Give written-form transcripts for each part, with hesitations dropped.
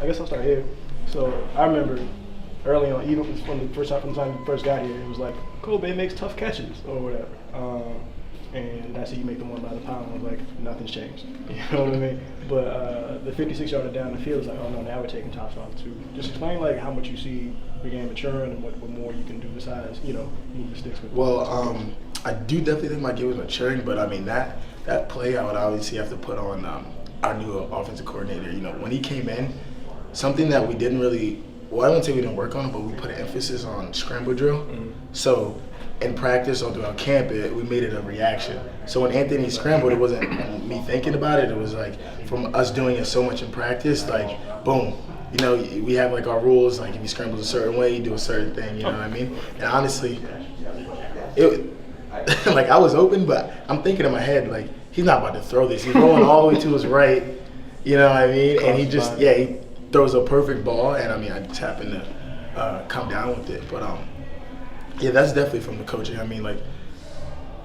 I guess I'll start here. So I remember early on, even from the time you first got here, it was like Kobay makes tough catches or whatever. And I see you make them one by the pound. I was like, nothing's changed. You know what I mean? But the 56-yarder down the field is like, oh no, now we're taking tops off too. Just explain like how much you see the game maturing and what more you can do besides, move the sticks with. Well, I do definitely think my game was maturing, but I mean that play I would obviously have to put on our new offensive coordinator. When he came in, something that we didn't really, well, I wouldn't say we didn't work on it, but we put an emphasis on scramble drill. Mm-hmm. So in practice or throughout camp, we made it a reaction. So when Anthony scrambled, it wasn't me thinking about it. It was like from us doing it so much in practice, like boom. We have like our rules. Like if he scrambles a certain way, you do a certain thing. You know what I mean? And honestly, like I was open, but I'm thinking in my head like he's not about to throw this. He's going all the way to his right. You know what I mean? And he just he throws a perfect ball, and I mean I just happened to come down with it, but yeah, that's definitely from the coaching. I mean, like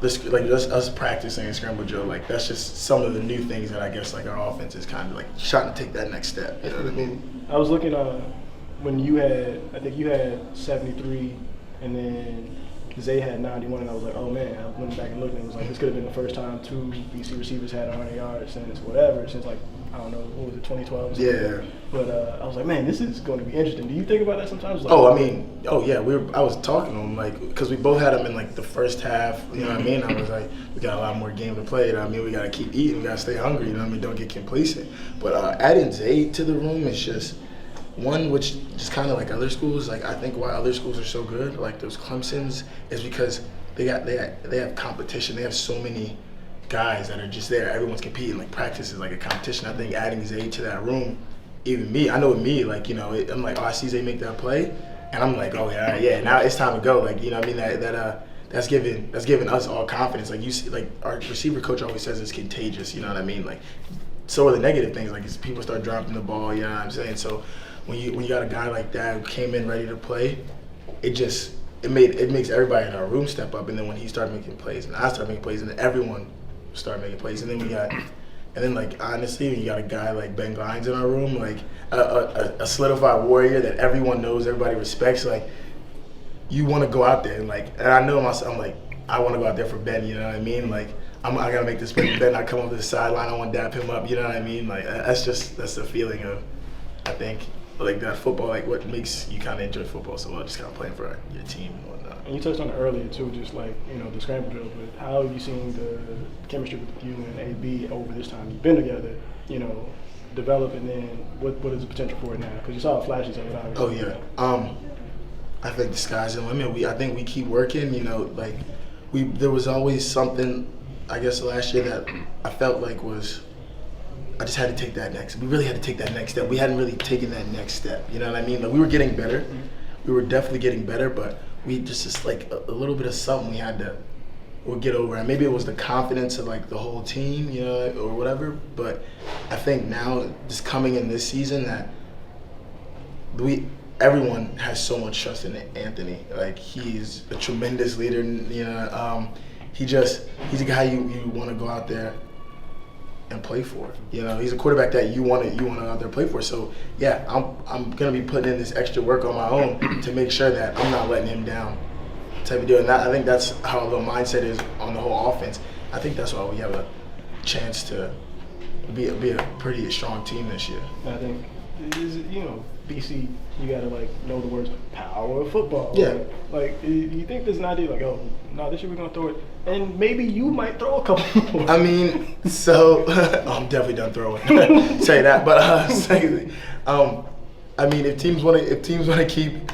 just us practicing and scramble drill, like that's just some of the new things that I guess like our offense is kind of like trying to take that next step. You know what I mean? I was looking when I think you had 73, and then Zay had 91, and I was like, oh man. I went back and looked, and it was like this could have been the first time 2 BC receivers had 100 yards since like I don't know, what was it, 2012? Yeah. But I was like, man, this is going to be interesting. Do you think about that sometimes? Like, yeah. I was talking to him, like, because we both had him in, like, the first half, you know what I mean? I was like, we got a lot more game to play. I mean, we got to keep eating. We got to stay hungry, you know what I mean? Don't get complacent. But adding Zay to the room is just one, which just kind of like other schools. Like, I think why other schools are so good, like those Clemsons, is because they have competition. They have so many guys that are just there. Everyone's competing. Like practice is like a competition. I think adding Zay to that room, even me, I know with me, like I'm like, oh, I see Zay make that play, and I'm like, oh yeah, now it's time to go. Like I mean that's giving us all confidence. Like you see, like our receiver coach always says it's contagious. You know what I mean? Like so are the negative things. Like as people start dropping the ball. You know what I'm saying? So when you got a guy like that who came in ready to play, it makes everybody in our room step up. And then when he started making plays, and I started making plays, and then everyone start making plays, and then like honestly, when you got a guy like Ben Glines in our room, like a solidified warrior that everyone knows, everybody respects, like you want to go out there and I know myself, I'm like I want to go out there for Ben, you know what I mean? Like I gotta make this play for Ben. I come up to the sideline, I want to dap him up, you know what I mean? Like that's the feeling of, I think, like that football, like what makes you kind of enjoy football so well, just kind of playing for your team and whatnot. And you touched on it earlier too, just like the scramble drill. But how have you seen the chemistry with you and AB over this time you've been together? Develop, and then what is the potential for it now? Because you saw flashes of it. Obviously. Oh yeah. I think the sky's the limit. I think we keep working. There was always something, I guess last year that I felt like I just had to take that next. We really had to take that next step. We hadn't really taken that next step. You know what I mean? Like we were getting better. We were definitely getting better, but we just like a little bit of something we had to get over. And maybe it was the confidence of like the whole team, or whatever. But I think now, just coming in this season, that everyone has so much trust in Anthony. Like he's a tremendous leader. He's a guy you want to go out there and play for. He's a quarterback that you want to go out there and play for. So yeah, I'm gonna be putting in this extra work on my own to make sure that I'm not letting him down, type of deal. And I think that's how the mindset is on the whole offense. I think that's why we have a chance to be a pretty strong team this year. I think BC, you gotta know the words power of football. Yeah. You think there's an idea this year we're gonna throw it, and maybe you might throw a couple more. I mean, so I'm definitely done throwing. Say that, but secondly, I mean, if teams want to keep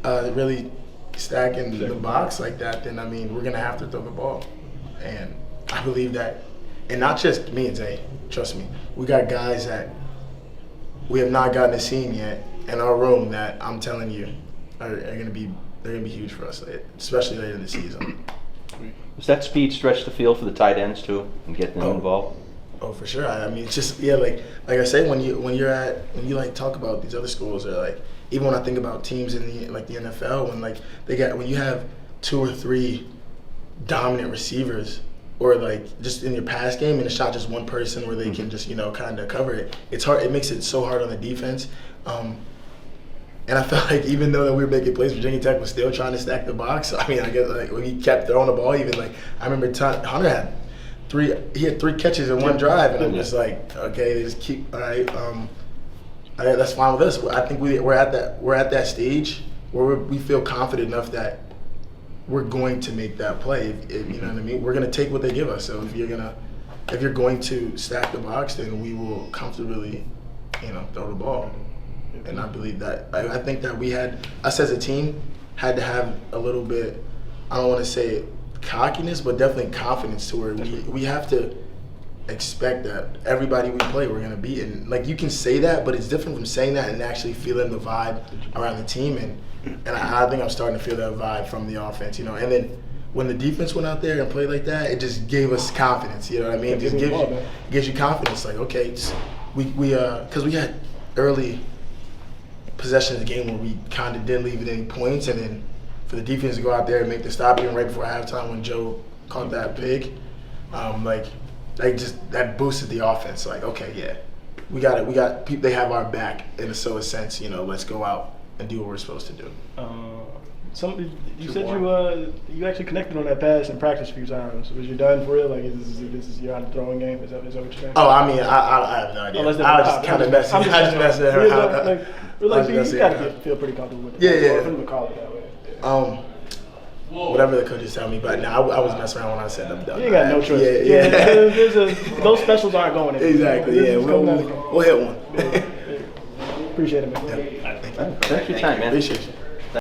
really stacking the box like that, then I mean, we're gonna have to throw the ball, and I believe that, and not just me and Zay. Trust me, we got guys that we have not gotten to see yet in our room that I'm telling you are gonna be huge for us, especially later in the season. Does that speed stretch the field for the tight ends too, and get them involved? Oh, for sure. I mean, it's just like I say, when you talk about these other schools, or even when I think about teams in the NFL, when you have 2 or 3 dominant receivers, or like just in your pass game, and it's not just one person where they can just kind of cover it. It's hard. It makes it so hard on the defense. And I felt like even though that we were making plays, Virginia Tech was still trying to stack the box. I mean, I guess like when he kept throwing the ball, even like I remember Hunter had three catches in one drive, and I'm just like, okay, they just keep all right. That's fine with us. I think we're at that stage where we feel confident enough that we're going to make that play. If you know what I mean, we're gonna take what they give us. So if you're going to stack the box, then we will comfortably, throw the ball. And I believe that. I think that us as a team had to have a little bit, I don't want to say cockiness, but definitely confidence to where we have to expect that everybody we play we're going to beat. And like you can say that, but it's different from saying that and actually feeling the vibe around the team. And I think I'm starting to feel that vibe from the offense, And then when the defense went out there and played like that, it just gave us confidence, you know what I mean? It just gives you confidence. Like, okay, because we had early possession of the game where we kind of didn't leave it any points, and then for the defense to go out there and make the stop even right before halftime when Joe caught that pick, that boosted the offense. Like, okay, yeah, we got people. They have our back in a sense. Let's go out and do what we're supposed to do. You said you actually connected on that pass in practice a few times. Was you done for real? Like, this is you're on the throwing game? Is that what you're saying? Oh, I mean, I have no idea. I was just kind of messing. I just messing with her. You gotta feel pretty comfortable with it. Yeah. I'm gonna call it that way. Whatever the coaches tell me, but I was messing around when I said I'm done. You ain't got no choice. Yeah. Those specials aren't going anywhere. Exactly. Yeah, we'll hit one. Appreciate it, man. Yeah. Thanks for your time, man. Appreciate you.